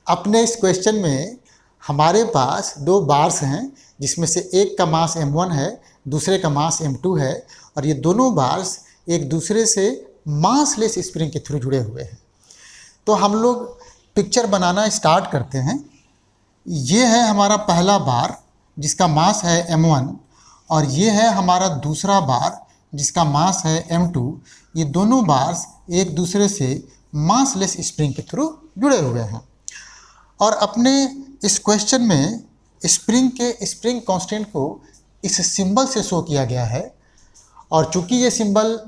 अपने इस क्वेश्चन में हमारे पास दो बार्स हैं जिसमें से एक का मास m1 है, दूसरे का मास m2 है और ये दोनों बार्स एक दूसरे से मासलेस स्प्रिंग के थ्रू जुड़े हुए हैं। तो हम लोग पिक्चर बनाना स्टार्ट करते हैं। ये है हमारा पहला बार जिसका मास है m1 और ये है हमारा दूसरा बार जिसका मास है m2। ये दोनों बार्स एक दूसरे से मासलेस स्प्रिंग के थ्रू जुड़े हुए हैं और अपने इस क्वेश्चन में स्प्रिंग कांस्टेंट को इस सिंबल से शो किया गया है और चूंकि ये सिंबल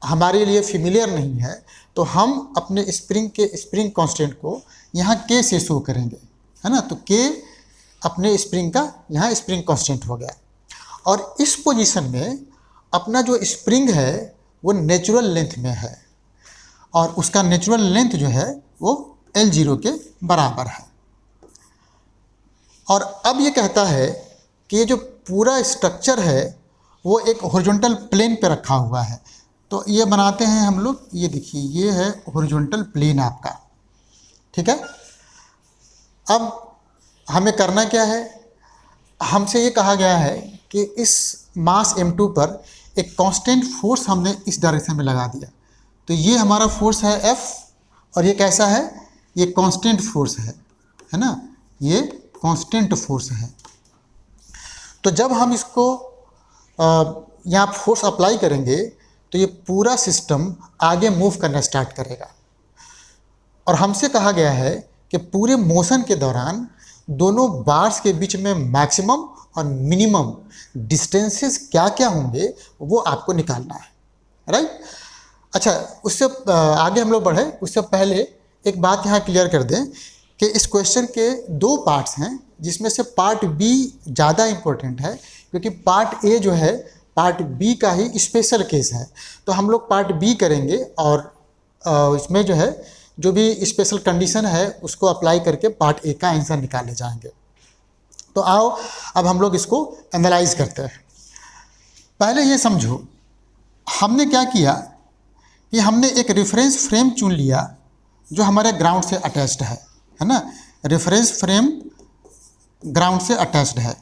हमारे लिए फेमिलियर नहीं है तो हम अपने स्प्रिंग कांस्टेंट को यहाँ k से शो करेंगे, है ना। तो k अपने स्प्रिंग का यहाँ स्प्रिंग कांस्टेंट हो गया और इस पोजीशन में अपना जो स्प्रिंग है वो नेचुरल लेंथ में है और उसका नेचुरल लेंथ जो है वो L0 के बराबर है। और अब ये कहता है कि ये जो पूरा स्ट्रक्चर है वो एक हॉरिजॉन्टल प्लेन पे रखा हुआ है। तो ये बनाते हैं हम लोग, ये देखिए ये है हॉरिजॉन्टल प्लेन आपका, ठीक है। अब हमें करना क्या है, हमसे ये कहा गया है कि इस मास m2 पर एक कांस्टेंट फोर्स हमने इस डायरेक्शन में लगा दिया। तो ये हमारा फोर्स है F और ये कैसा है, ये कांस्टेंट फोर्स है ना, ये कांस्टेंट फोर्स है। तो जब हम इसको यहाँ फोर्स अप्लाई करेंगे तो ये पूरा सिस्टम आगे मूव करना स्टार्ट करेगा और हमसे कहा गया है कि पूरे मोशन के दौरान दोनों बार्स के बीच में मैक्सिमम और मिनिमम डिस्टेंसेस क्या क्या होंगे वो आपको निकालना है, राइट। अच्छा, उससे आगे हम लोग बढ़े उससे पहले एक बात यहाँ क्लियर कर दें कि इस क्वेश्चन के दो पार्ट्स हैं जिसमें से पार्ट बी ज़्यादा इम्पोर्टेंट है क्योंकि पार्ट ए जो है पार्ट बी का ही स्पेशल केस है। तो हम लोग पार्ट बी करेंगे और इसमें जो है जो भी स्पेशल कंडीशन है उसको अप्लाई करके पार्ट ए का आंसर निकाले जाएंगे। तो आओ अब हम लोग इसको एनालाइज करते हैं। पहले ये समझो हमने क्या किया कि हमने एक रेफरेंस फ्रेम चुन लिया जो हमारे ग्राउंड से अटैच्ड है ना। रेफरेंस फ्रेम ग्राउंड से अटैच्ड है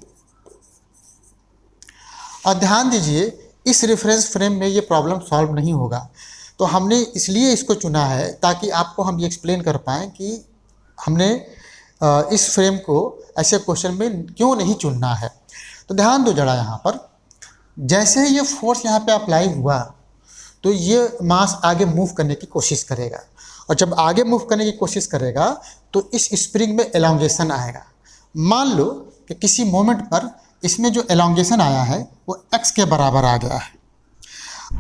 और ध्यान दीजिए इस रेफरेंस फ्रेम में ये प्रॉब्लम सॉल्व नहीं होगा। तो हमने इसलिए इसको चुना है ताकि आपको हम ये एक्सप्लेन कर पाएँ कि हमने इस फ्रेम को ऐसे क्वेश्चन में क्यों नहीं चुनना है। तो ध्यान दो जरा यहाँ पर, जैसे ही ये फोर्स यहाँ पे अप्लाई हुआ तो ये मास आगे मूव करने की कोशिश करेगा और जब आगे मूव करने की कोशिश करेगा तो इस स्प्रिंग में एलोंगेशन आएगा। मान लो कि किसी मोमेंट पर इसमें जो एलोंगेशन आया है वो x के बराबर आ गया है।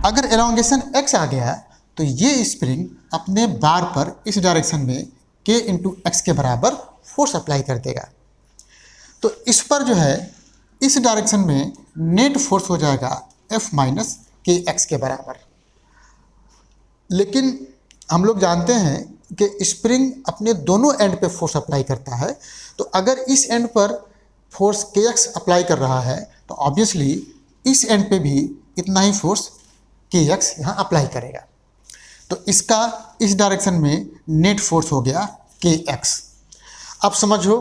अगर एलोंगेशन x आ गया तो ये स्प्रिंग अपने बार पर इस डायरेक्शन में k इंटू एक्स के बराबर फोर्स अप्लाई कर देगा। तो इस पर जो है इस डायरेक्शन में नेट फोर्स हो जाएगा F माइनस के एक्स के बराबर। लेकिन हम लोग जानते हैं कि स्प्रिंग अपने दोनों एंड पे फोर्स अप्लाई करता है। तो अगर इस एंड पर फोर्स के एक्स अप्लाई कर रहा है तो ऑब्वियसली इस एंड पे भी इतना ही फोर्स के एक्स यहाँ अप्लाई करेगा। तो इसका इस डायरेक्शन में नेट फोर्स हो गया के एक्स। अब समझो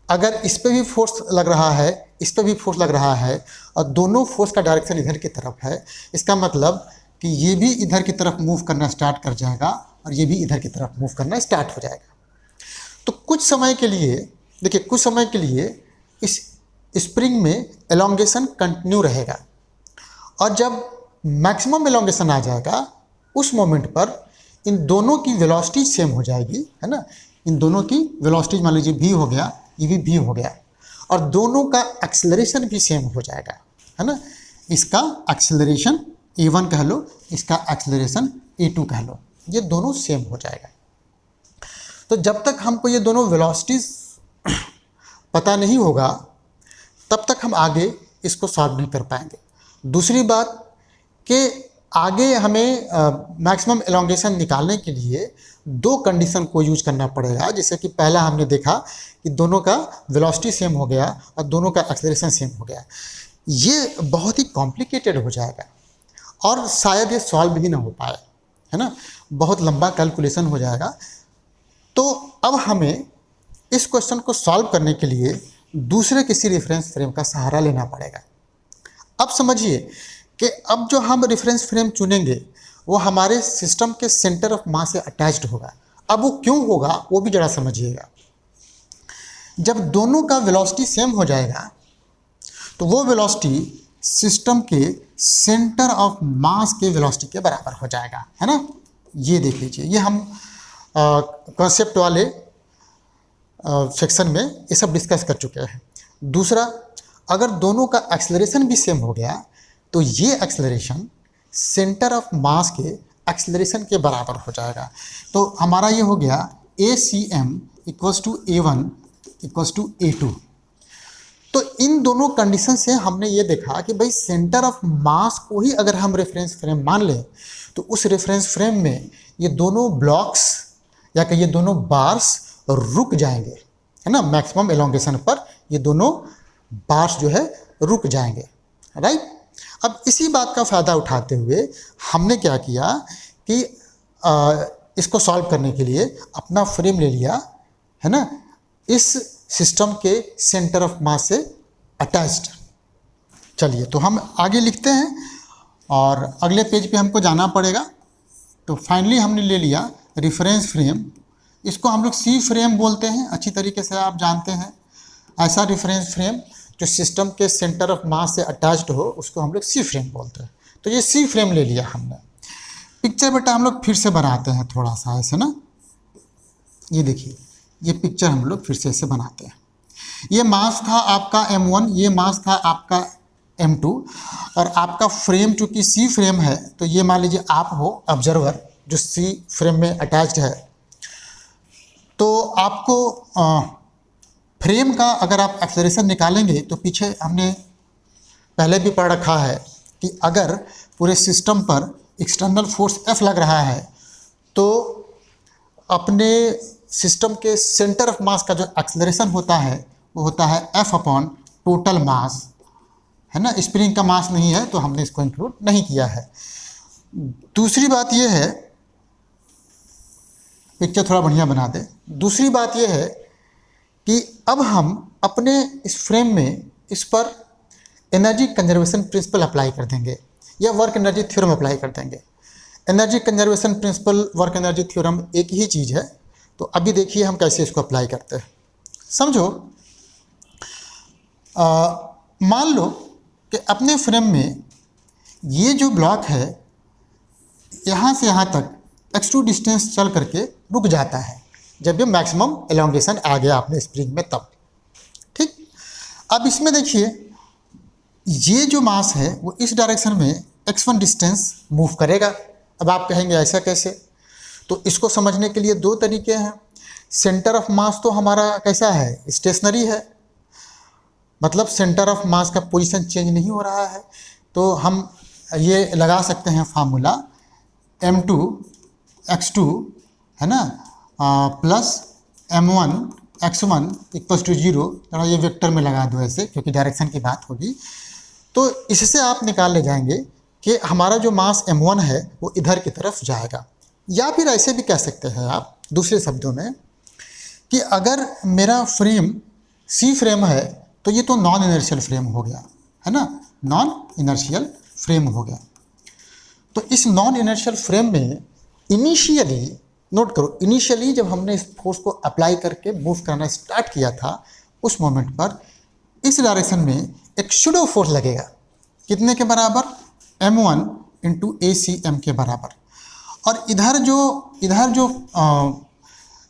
अगर इस पे भी फोर्स लग रहा है, इस पे भी फोर्स लग रहा है और दोनों फोर्स का डायरेक्शन इधर की तरफ है, इसका मतलब कि ये भी इधर की तरफ मूव करना स्टार्ट कर जाएगा और ये भी इधर की तरफ मूव करना स्टार्ट हो जाएगा। तो कुछ समय के लिए देखिए, कुछ समय के लिए इस स्प्रिंग में एलोंगेशन कंटिन्यू रहेगा और जब मैक्सिमम एलोंगेशन आ जाएगा उस मोमेंट पर इन दोनों की वेलोसिटी सेम हो जाएगी, है ना। इन दोनों की वेलोसिटी मान लीजिए v हो गया, ये भी v हो गया और दोनों का एक्सेलरेशन भी सेम हो जाएगा, है ना। इसका एक्सेलरेशन a1 कह लो, इसका एक्सेलरेशन a2 कह लो, ये दोनों सेम हो जाएगा। तो जब तक हमको ये दोनों वेलोसिटीज पता नहीं होगा तब तक हम आगे इसको सॉल्व नहीं कर पाएंगे। दूसरी बात कि आगे हमें मैक्सिमम एलोंगेशन निकालने के लिए दो कंडीशन को यूज करना पड़ेगा। जैसे कि पहला हमने देखा कि दोनों का वेलोसिटी सेम हो गया और दोनों का एक्सेलरेशन सेम हो गया। ये बहुत ही कॉम्प्लिकेटेड हो जाएगा और शायद ये सॉल्व भी ना हो पाए, है ना, बहुत लंबा कैलकुलेशन हो जाएगा। तो अब हमें इस क्वेश्चन को सॉल्व करने के लिए दूसरे किसी रेफरेंस फ्रेम का सहारा लेना पड़ेगा। अब समझिए कि अब जो हम रेफरेंस फ्रेम चुनेंगे वो हमारे सिस्टम के सेंटर ऑफ मास से अटैच्ड होगा। अब वो क्यों होगा वो भी जरा समझिएगा। जब दोनों का वेलोसिटी सेम हो जाएगा तो वो वेलोसिटी सिस्टम के सेंटर ऑफ मास के वेलोसिटी के बराबर हो जाएगा, है ना। ये देख लीजिए, ये हम कॉन्सेप्ट वाले सेक्शन में ये सब डिस्कस कर चुके हैं। दूसरा, अगर दोनों का एक्सेलरेशन भी सेम हो गया तो ये एक्सेलरेशन सेंटर ऑफ मास के एक्सेलरेशन के बराबर हो जाएगा। तो हमारा ये हो गया ACM equals to A1 equals to A2। तो इन दोनों कंडीशन से हमने ये देखा कि भाई सेंटर ऑफ मास को ही अगर हम रेफरेंस फ्रेम मान लें तो उस रेफरेंस फ्रेम में ये दोनों ब्लॉक्स या कि ये दोनों बार्स रुक जाएंगे, है ना। मैक्सिमम एलोंगेशन पर ये दोनों बार्स जो है रुक जाएंगे, राइट। अब इसी बात का फ़ायदा उठाते हुए हमने क्या किया कि इसको सॉल्व करने के लिए अपना फ्रेम ले लिया, है ना, इस सिस्टम के सेंटर ऑफ मास से अटैच्ड। चलिए तो हम आगे लिखते हैं और अगले पेज पे हमको जाना पड़ेगा। तो फाइनली हमने ले लिया रेफरेंस फ्रेम, इसको हम लोग सी फ्रेम बोलते हैं, अच्छी तरीके से आप जानते हैं। ऐसा रेफरेंस फ्रेम जो सिस्टम के सेंटर ऑफ मास से अटैच्ड हो उसको हम लोग सी फ्रेम बोलते हैं। तो ये सी फ्रेम ले लिया हमने। पिक्चर बेटा हम लोग फिर से बनाते हैं थोड़ा सा ऐसे ना, ये देखिए ये पिक्चर हम लोग फिर से ऐसे बनाते हैं। ये मास था आपका M1, ये मास था आपका M2 और आपका फ्रेम चूँकि सी फ्रेम है तो ये मान लीजिए आप हो ऑब्जर्वर जो सी फ्रेम में अटैच्ड है। तो आपको फ्रेम का अगर आप एक्सेलरेशन निकालेंगे तो पीछे हमने पहले भी पढ़ रखा है कि अगर पूरे सिस्टम पर एक्सटर्नल फोर्स F लग रहा है तो अपने सिस्टम के सेंटर ऑफ मास का जो एक्सेलरेशन होता है वो होता है F अपॉन टोटल मास, है ना। स्प्रिंग का मास नहीं है तो हमने इसको इंक्लूड नहीं किया है। दूसरी बात ये है, पिक्चर थोड़ा बढ़िया बना दे। दूसरी बात ये है कि अब हम अपने इस फ्रेम में इस पर एनर्जी कंजर्वेशन प्रिंसिपल अप्लाई कर देंगे या वर्क एनर्जी थ्योरम अप्लाई कर देंगे। Energy conservation principle, work energy theorem एक ही चीज़ है। तो अभी देखिए हम कैसे इसको अप्लाई करते हैं। समझो, मान लो कि अपने फ्रेम में ये जो ब्लॉक है यहाँ से यहाँ तक x2 डिस्टेंस चल करके रुक जाता है जब ये मैक्सिमम एलोंगेशन आ गया अपने स्प्रिंग में तब, ठीक। अब इसमें देखिए ये जो मास है वो इस डायरेक्शन में x1 डिस्टेंस मूव करेगा। अब आप कहेंगे ऐसा कैसे, तो इसको समझने के लिए दो तरीके हैं। सेंटर ऑफ मास तो हमारा कैसा है, स्टेशनरी है, मतलब सेंटर ऑफ मास का पोजीशन चेंज नहीं हो रहा है। तो हम ये लगा सकते हैं फार्मूला M2 x2, है ना, plus M1 x1 equals to 0। थोड़ा ये वेक्टर में लगा दो ऐसे क्योंकि डायरेक्शन की बात होगी। तो इससे आप निकाल ले जाएंगे कि हमारा जो मास M1 है वो इधर की तरफ जाएगा। या फिर ऐसे भी कह सकते हैं आप दूसरे शब्दों में कि अगर मेरा फ्रेम सी फ्रेम है तो ये तो नॉन इनर्शियल फ्रेम हो गया, है ना, नॉन इनर्शियल फ्रेम हो गया। तो इस नॉन इनर्शियल फ्रेम में इनिशियली, नोट करो, इनिशियली जब हमने इस फोर्स को अप्लाई करके मूव करना स्टार्ट किया था उस मोमेंट पर इस डायरेक्शन में एक शूडो फोर्स लगेगा, कितने के बराबर, M1 इंटू ACM के बराबर। और इधर जो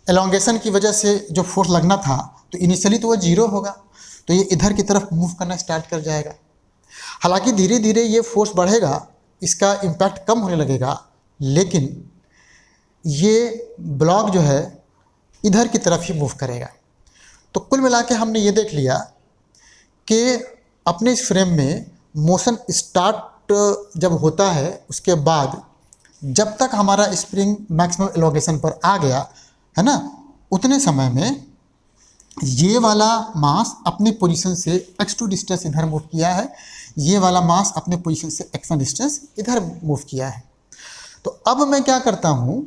एलोंगेशन की वजह से जो फोर्स लगना था तो इनिशियली तो वो 0 होगा, तो ये इधर की तरफ मूव करना स्टार्ट कर जाएगा। हालांकि धीरे धीरे ये फोर्स बढ़ेगा, इसका इम्पैक्ट कम होने लगेगा, लेकिन ये ब्लॉक जो है इधर की तरफ ही मूव करेगा। तो कुल मिला के हमने ये देख लिया कि अपने इस फ्रेम में मोशन स्टार्ट जब होता है उसके बाद जब तक हमारा स्प्रिंग मैक्सिमम एलोंगेशन पर आ गया, है ना, उतने समय में ये वाला मास अपने पोजीशन से x2 डिस्टेंस इधर मूव किया है, ये वाला मास अपने पोजीशन से x1 डिस्टेंस इधर मूव किया है। तो अब मैं क्या करता हूँ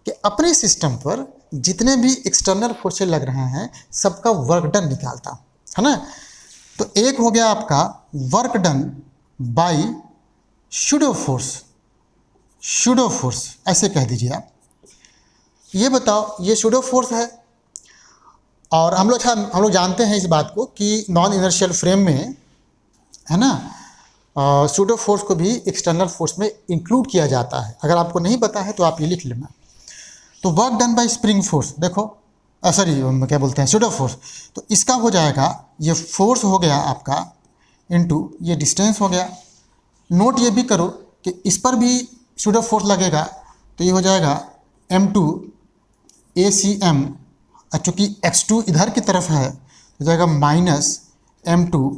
कि अपने सिस्टम पर जितने भी एक्सटर्नल फोर्सेस लग रहे हैं सबका वर्क डन निकालता हूँ, है ना। तो एक हो गया आपका work done by pseudo force ऐसे कह दीजिए आप। ये बताओ, ये सूडो फोर्स है और हम लोग जानते हैं इस बात को कि नॉन इनर्शियल फ्रेम में, है ना, सूडो फोर्स को भी एक्सटर्नल फोर्स में इंक्लूड किया जाता है। अगर आपको नहीं पता है तो आप ये लिख लेना। तो work done by spring force, देखो सॉरी क्या बोलते हैं, सूडो फोर्स, तो इसका हो जाएगा, ये फोर्स हो गया आपका इनटू ये डिस्टेंस हो गया। नोट ये भी करो कि इस पर भी सूडो फोर्स लगेगा, तो ये हो जाएगा m2 ACM, चूँकि x2 इधर की तरफ है हो जाएगा minus m2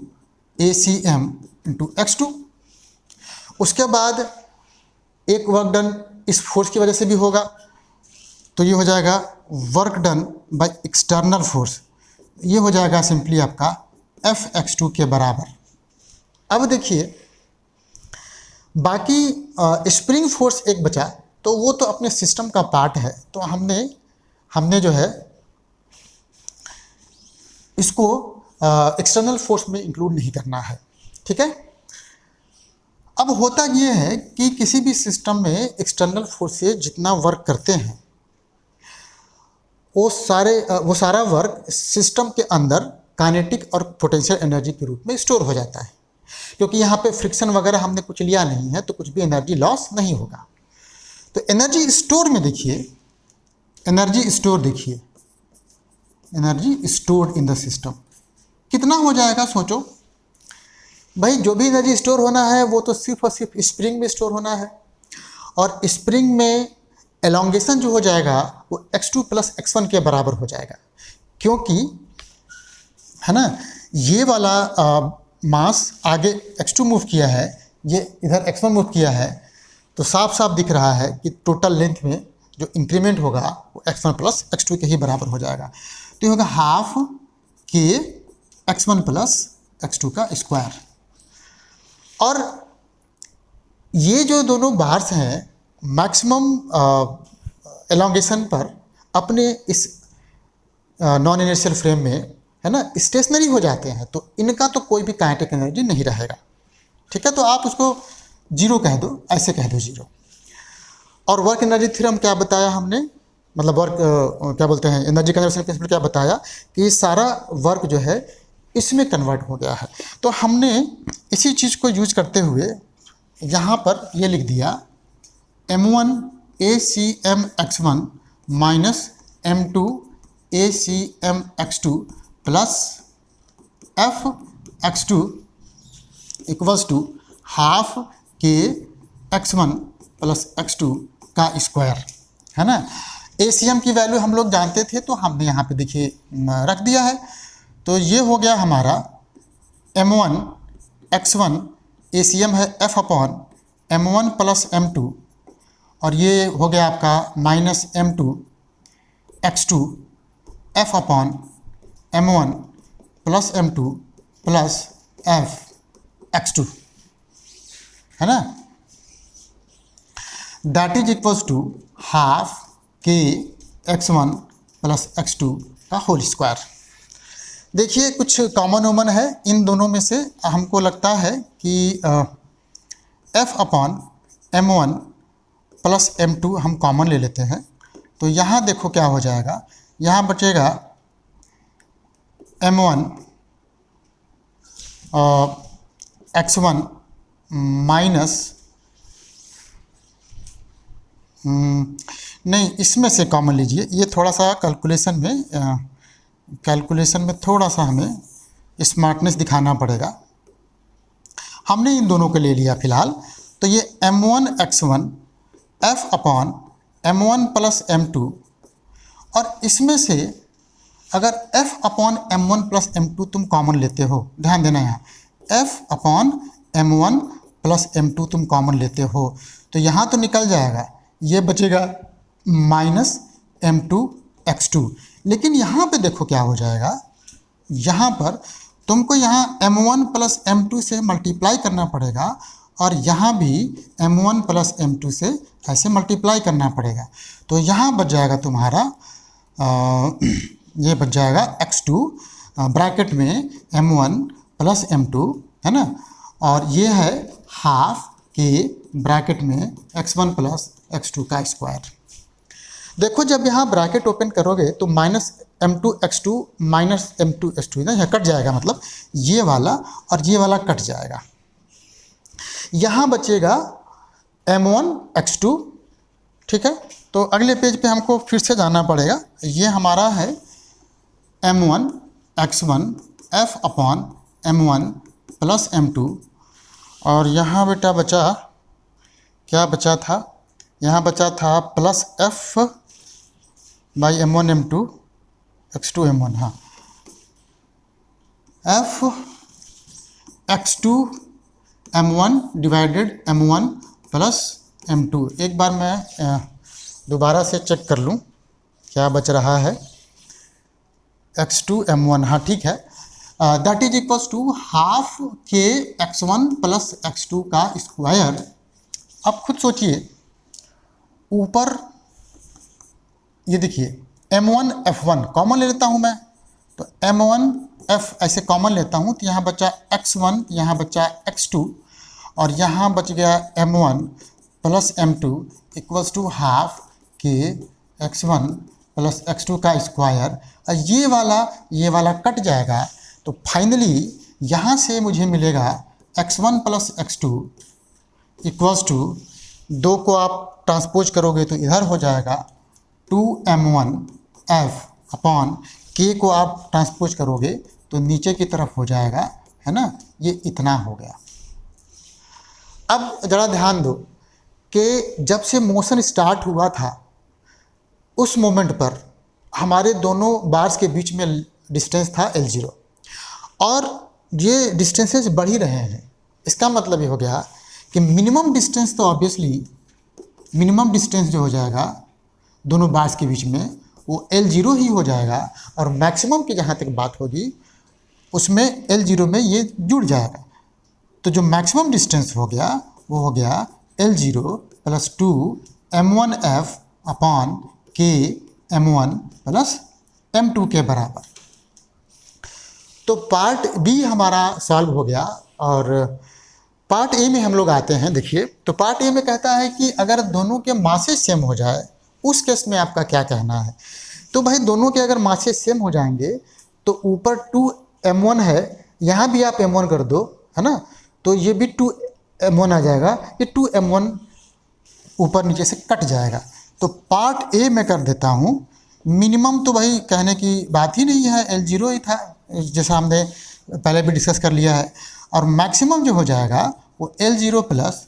ACM into x2। उसके बाद एक वर्क डन इस फोर्स की वजह से भी होगा, तो ये हो जाएगा work done by external force, ये हो जाएगा सिंपली आपका Fx2 के बराबर। अब देखिए बाकी स्प्रिंग फोर्स एक बचा, तो वो तो अपने सिस्टम का पार्ट है, तो हमने जो है इसको एक्सटर्नल फोर्स में इंक्लूड नहीं करना है, ठीक है। अब होता ये है कि किसी भी सिस्टम में एक्सटर्नल फोर्सेस जितना वर्क करते हैं वो सारा वर्क सिस्टम के अंदर काइनेटिक और पोटेंशियल एनर्जी के रूप में स्टोर हो जाता है, क्योंकि यहाँ पे फ्रिक्शन वगैरह हमने कुछ लिया नहीं है, तो कुछ भी एनर्जी लॉस नहीं होगा। तो एनर्जी स्टोर में देखिए, energy stored in the system कितना हो जाएगा, सोचो भाई। जो भी एनर्जी स्टोर होना है वो तो सिर्फ और सिर्फ स्प्रिंग में स्टोर होना है, और स्प्रिंग में एलोंगेशन जो हो जाएगा वो x2 प्लस x1 के बराबर हो जाएगा, क्योंकि है ना ये वाला मास आगे x2 मूव किया है, ये इधर x1 मूव किया है, तो साफ साफ दिख रहा है कि टोटल लेंथ में जो इंक्रीमेंट होगा वो x1 प्लस x2 के ही बराबर हो जाएगा। तो ये होगा हाफ के x1 प्लस x2 का स्क्वायर। और ये जो दोनों बार्स हैं मैक्सिमम एलोंगेशन पर अपने इस नॉन इनर्शियल फ्रेम में, है ना, स्टेशनरी हो जाते हैं, तो इनका तो कोई भी काइनेटिक एनर्जी नहीं रहेगा, ठीक है। तो आप उसको जीरो कह दो, ऐसे कह दो जीरो। और वर्क एनर्जी थ्योरम क्या बताया हमने, मतलब वर्क क्या बोलते हैं, एनर्जी कंजर्वेशन प्रिंसिपल क्या बताया कि सारा वर्क जो है इसमें कन्वर्ट हो गया है। तो हमने इसी चीज़ को यूज करते हुए यहाँ पर ये लिख दिया m1 ACM x1 minus m2 ACM x2 plus F x2 equals to half के x1 प्लस x2 का स्क्वायर, है ना। ACM की वैल्यू हम लोग जानते थे, तो हमने यहाँ पे देखिए रख दिया है। तो ये हो गया हमारा m1 x1 ACM है F upon m1 plus m2, और ये हो गया आपका minus m2 x2 F upon m1 plus m2 plus F x2, है ना। That is equals to half के x1 प्लस x2 का होल स्क्वायर। देखिए कुछ कॉमन वॉमन है इन दोनों में से, हमको लगता है कि F upon m1 plus m2 हम कॉमन ले लेते हैं। तो यहाँ देखो क्या हो जाएगा, यहाँ बचेगा m1 x1 माइनस, नहीं इसमें से कॉमन लीजिए, ये थोड़ा सा कैलकुलेशन में थोड़ा सा हमें स्मार्टनेस दिखाना पड़ेगा। हमने इन दोनों को ले लिया फ़िलहाल, तो ये m1 x1 F upon m1 plus m2, और इसमें से अगर F upon m1 plus m2 तुम कॉमन लेते हो, ध्यान देना यहाँ F upon m1 plus m2 तुम कॉमन लेते हो, तो यहाँ तो निकल जाएगा, ये बचेगा माइनस m2 x2। लेकिन यहाँ पे देखो क्या हो जाएगा, यहाँ पर तुमको यहाँ m1 प्लस m2 से मल्टीप्लाई करना पड़ेगा, और यहाँ भी m1 प्लस m2 से ऐसे मल्टीप्लाई करना पड़ेगा। तो यहाँ बच जाएगा तुम्हारा ये बच जाएगा x2 ब्रैकेट में m1 प्लस m2 है ना, और ये है हाफ के ब्रैकेट में x1 प्लस x2 का स्क्वायर। देखो जब यहाँ ब्रैकेट ओपन करोगे तो minus m2 x2 minus m2 x2 ना, यह कट जाएगा, मतलब ये वाला और ये वाला कट जाएगा। यहाँ बचेगा m1 x2, ठीक है। तो अगले पेज पे हमको फिर से जाना पड़ेगा। ये हमारा है m1 x1 f upon m1 plus m2, और यहाँ बेटा बचा, क्या बचा था, यहाँ बचा था plus f by m1 m2 x2 m1, हाँ, f x2 m1 divided m1 plus m2। एक बार मैं दोबारा से चेक कर लूँ क्या बच रहा है, x2 m1, हाँ ठीक है, that is equals to half के x1 प्लस x2 का स्क्वायर। अब खुद सोचिए, ऊपर ये देखिए m1 f1 कॉमन ले लेता हूँ मैं, तो m1 f ऐसे कॉमन लेता हूँ, तो यहाँ बचा x1, यहाँ बचा x2, और यहाँ बच गया m1 plus m2 equals to half के x1 प्लस x2 का स्क्वायर। ये वाला कट जाएगा, तो फाइनली यहाँ से मुझे मिलेगा x1 plus x2 equals to, दो को आप ट्रांसपोज करोगे तो इधर हो जाएगा 2m1 f अपॉन k को आप ट्रांसपोज करोगे तो नीचे की तरफ हो जाएगा, है ना, ये इतना हो गया। अब ज़रा ध्यान दो कि जब से मोशन स्टार्ट हुआ था उस मोमेंट पर हमारे दोनों बार्स के बीच में डिस्टेंस था L0, और ये डिस्टेंसेस बढ़ ही रहे हैं। इसका मतलब ये हो गया कि मिनिमम डिस्टेंस, तो ऑब्वियसली मिनिमम डिस्टेंस जो हो जाएगा दोनों बार्स के बीच में वो L0 ही हो जाएगा, और मैक्सिमम की जहाँ तक बात होगी उसमें L0 में ये जुड़ जाएगा। तो जो मैक्सिमम डिस्टेंस हो गया वो हो गया L0 plus 2m1f upon k m1 plus m2 के बराबर। तो पार्ट बी हमारा सॉल्व हो गया, और पार्ट ए में हम लोग आते हैं। देखिए, तो पार्ट ए में कहता है कि अगर दोनों के मासेस सेम हो जाए उस केस में आपका क्या कहना है। तो भाई दोनों के अगर मासेस सेम हो जाएंगे तो ऊपर 2m1 है, यहाँ भी आप m1 कर दो, है ना, तो ये भी 2m1 आ जाएगा, ये 2m1 ऊपर नीचे से कट जाएगा। तो पार्ट ए में कर देता हूँ। मिनिमम तो भाई कहने की बात ही नहीं है, L0 ही था, जैसा हमने पहले भी डिस्कस कर लिया है, और मैक्सिमम जो हो जाएगा वो L0 प्लस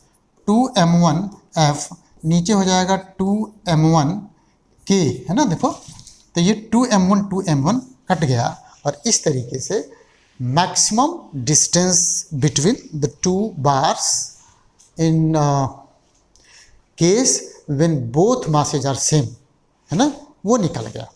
2m1f नीचे हो जाएगा 2m1k, है ना। देखो तो ये 2m1 कट गया, और इस तरीके से maximum distance between the two bars in case when both masses are same, है ना, वो निकल गया।